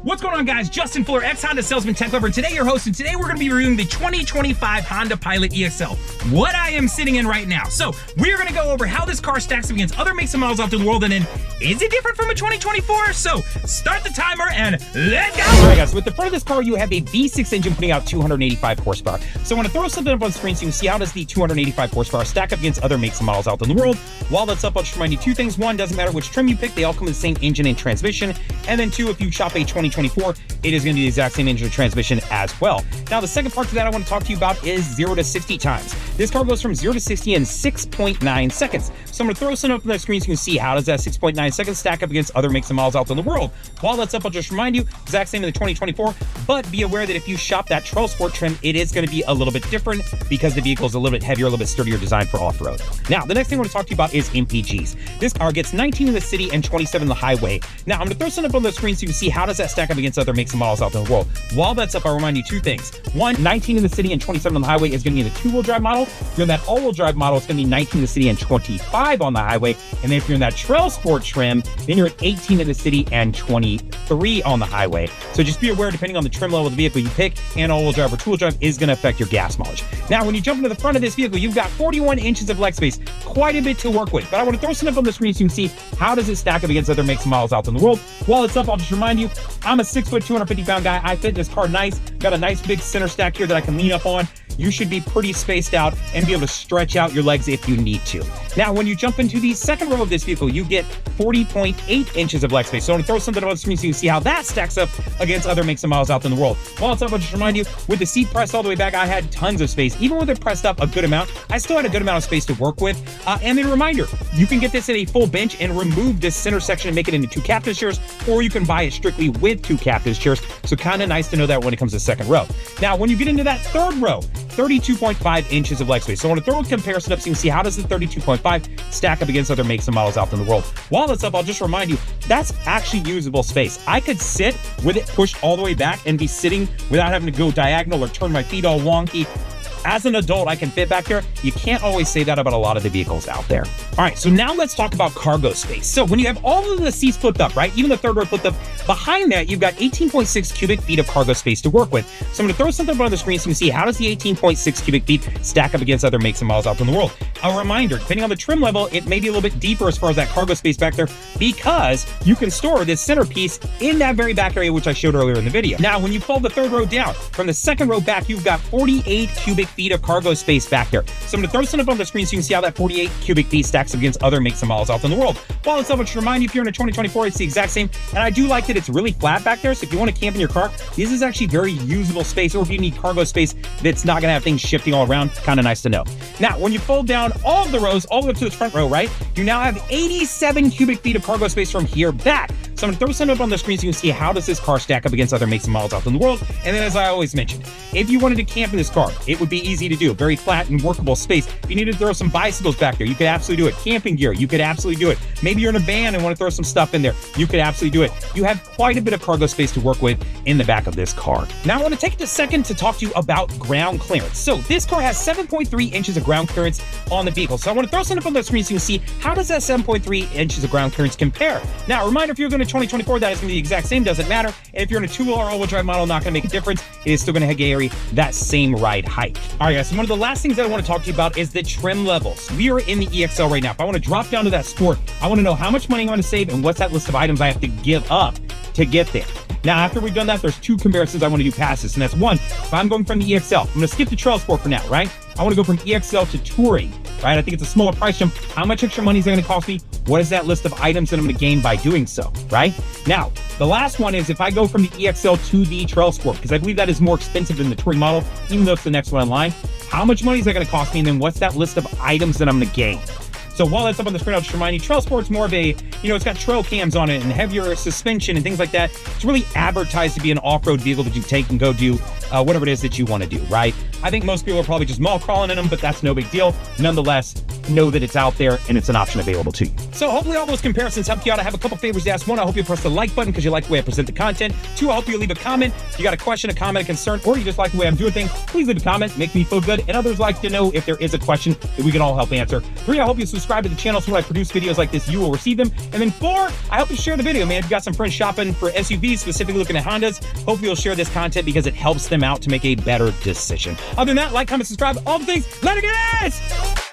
What's going on, guys? Justin Fuller, ex-Honda salesman, tech lover. Today, your host, and today we're going to be reviewing the 2025 Honda Pilot EXL, what I am sitting in right now. So we're going to go over how this car stacks up against other makes and models out in the world, and then is it different from a 2024? So start the timer and let's go! All right, guys, so with the front of this car, you have a V6 engine putting out 285 horsepower. So I want to throw something up on screen so you can see how does the 285 horsepower stack up against other makes and models out in the world. While that's up, I'll just remind you two things. One, doesn't matter which trim you pick, they all come with the same engine and transmission. And then two, if you shop a 2024, it is going to be the exact same engine and transmission as well. Now, the second part to that I want to talk to you about is 0 to 60 times. This car goes from 0 to 60 in 6.9 seconds. So I'm going to throw something up on the screen so you can see how does that 6.9 seconds stack up against other makes and models out in the world. While that's up, I'll just remind you, exact same in the 2024, but be aware that if you shop that Trail Sport trim, it is going to be a little bit different because the vehicle is a little bit heavier, a little bit sturdier designed for off-road. Now, the next thing I want to talk to you about is MPGs. This car gets 19 in the city and 27 in the highway. Now, I'm going to throw something up on the screen so you can see how does that stack up against other makes and models out in the world. While that's up, I'll remind you two things. One, 19 in the city and 27 on the highway is going to be in the two-wheel drive model. If you're in that all-wheel drive model, it's going to be 19 in the city and 25 on the highway. And then if you're in that Trail Sport trim, then you're at 18 in the city and 23 on the highway. So just be aware, depending on the trim level of the vehicle you pick, and all-wheel drive or two-wheel drive is going to affect your gas mileage. Now, when you jump into the front of this vehicle, you've got 41 inches of leg space, quite a bit to work with. But I want to throw something up on the screen so you can see how does it stack up against other makes and models out in the world. While it's up, I'll just remind you, I'm a 6 foot, 250 pound guy. I fit this car nice, got a nice big center stack here that I can lean up on. You should be pretty spaced out and be able to stretch out your legs if you need to. Now, when you jump into the second row of this vehicle, you get 40.8 inches of leg space. So I'm gonna throw something on the screen so you can see how that stacks up against other makes and models out in the world. While it's up, I'll just remind you, with the seat pressed all the way back, I had tons of space. Even with it pressed up a good amount, I still had a good amount of space to work with. And then a reminder, you can get this in a full bench and remove this center section and make it into two captain's chairs, or you can buy it strictly with two captain's chairs. So kind of nice to know that when it comes to second row. Now, when you get into that third row, 32.5 inches of leg space. So I want to throw a comparison up so you can see how does the 32.5 stack up against other makes and models out in the world. While that's up, I'll just remind you, that's actually usable space. I could sit with it pushed all the way back and be sitting without having to go diagonal or turn my feet all wonky. As an adult, I can fit back there. You can't always say that about a lot of the vehicles out there. All right, so now let's talk about cargo space. So when you have all of the seats flipped up, right, even the third row flipped up, behind that, you've got 18.6 cubic feet of cargo space to work with. So I'm gonna throw something up on the screen so you can see how does the 18.6 cubic feet stack up against other makes and models out in the world. A reminder, depending on the trim level, it may be a little bit deeper as far as that cargo space back there because you can store this centerpiece in that very back area, which I showed earlier in the video. Now, when you fold the third row down, from the second row back, you've got 48 cubic feet of cargo space back there. So I'm gonna throw something up on the screen so you can see how that 48 cubic feet stacks up against other makes and models out in the world. While it's up, I'll just remind you, if you're in a 2024, it's the exact same. And I do like that it's really flat back there. So if you want to camp in your car, this is actually very usable space. Or if you need cargo space that's not gonna have things shifting all around, kind of nice to know. Now, when you fold down all of the rows, all the way up to the front row, right, you now have 87 cubic feet of cargo space from here back. So I'm gonna throw something up on the screen so you can see how does this car stack up against other makes and models out in the world. And then, as I always mentioned, if you wanted to camp in this car, it would be easy to do. Very flat and workable space. If you needed to throw some bicycles back there, you could absolutely do it. Camping gear, you could absolutely do it. Maybe you're in a van and want to throw some stuff in there, you could absolutely do it. You have quite a bit of cargo space to work with in the back of this car. Now, I want to take a second to talk to you about ground clearance. So this car has 7.3 inches of ground clearance on the vehicle. So I want to throw something up on the screen so you can see how does that 7.3 inches of ground clearance compare. Now, a reminder, if you're going to 2024, that is going to be the exact same, doesn't matter. And if you're in a two-wheel or all-wheel drive model, not going to make a difference. It is still going to carry that same ride height. All right, guys, so one of the last things that I want to talk to you about is the trim levels. We are in the EXL right now. If I want to drop down to that Sport, I want to know how much money I'm going to save and what's that list of items I have to give up to get there. Now, after we've done that, there's two comparisons I want to do past this, and that's one, if I'm going from the EXL, I'm going to skip the Trail Sport for now, right? I want to go from EXL to Touring, right? I think it's a smaller price jump. How much extra money is it going to cost me? What is that list of items that I'm going to gain by doing so, right? Now, the last one is if I go from the EXL to the Trail Sport, because I believe that is more expensive than the Touring model, even though it's the next one in line. How much money is that going to cost me? And then what's that list of items that I'm going to gain? So while that's up on the screen, I'll just remind you, Trail Sport's more of a, it's got trail cams on it and heavier suspension and things like that. It's really advertised to be an off-road vehicle that you take and go do whatever it is that you want to do, right? I think most people are probably just mall crawling in them, but that's no big deal. Nonetheless, know that it's out there and it's an option available to you. So hopefully all those comparisons helped you out. I have a couple favors to ask. One, I hope you press the like button because you like the way I present the content. Two, I hope you leave a comment. If you got a question, a comment, a concern, or you just like the way I'm doing things, please leave a comment. Make me feel good. And others like to know if there is a question that we can all help answer. Three, I hope you subscribe to the channel so when I produce videos like this, you will receive them. And then four, I hope you share the video, man. If you got some friends shopping for SUVs, specifically looking at Hondas, hopefully you'll share this content because it helps them out to make a better decision. Other than that, like, comment, subscribe, all the things. Later, guys!